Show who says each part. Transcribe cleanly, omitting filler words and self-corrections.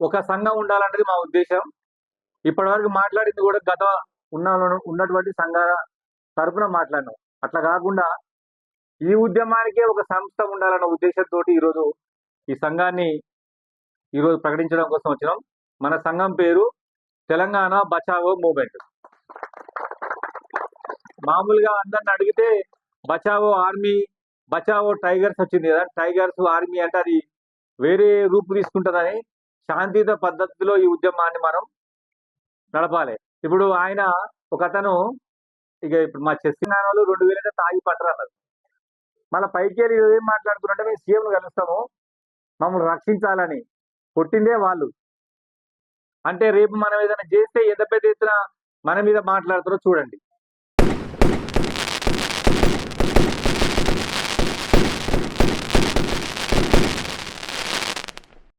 Speaker 1: ఒక సంఘం ఉండాలన్నది మా ఉద్దేశం. ఇప్పటివరకు మాట్లాడింది కూడా ఉన్న ఉన్నటువంటి సంఘాల తరపున మాట్లాడినాం. అట్లా కాకుండా ఈ ఉద్యమానికే ఒక సంస్థ ఉండాలన్న ఉద్దేశంతో ఈరోజు ఈ సంఘాన్ని ఈరోజు ప్రకటించడం కోసం వచ్చినాం. మన సంఘం పేరు తెలంగాణ బచావో మూవ్మెంట్. మామూలుగా అందరిని అడిగితే బచావో ఆర్మీ, బచావో టైగర్స్ వచ్చింది కదా. టైగర్స్ ఆర్మీ అంటే అది వేరే రూపు తీసుకుంటుందని శాంతియుత పద్ధతిలో ఈ ఉద్యమాన్ని మనం నడపాలి. ఇప్పుడు ఆయన ఒక అతను ఇప్పుడు మా చెస్సినాలు 2000 తాగి పట్టరు అన్నారు. మళ్ళీ పైకి వెళ్ళి ఏం మాట్లాడుతున్నారంటే మేము సీఎం కలుస్తాము, మమ్మల్ని రక్షించాలని. కొట్టిందే వాళ్ళు. అంటే రేపు మనం ఏదైనా చేస్తే ఎంత పెద్ద ఎత్తున మన మీద మాట్లాడుతారో చూడండి.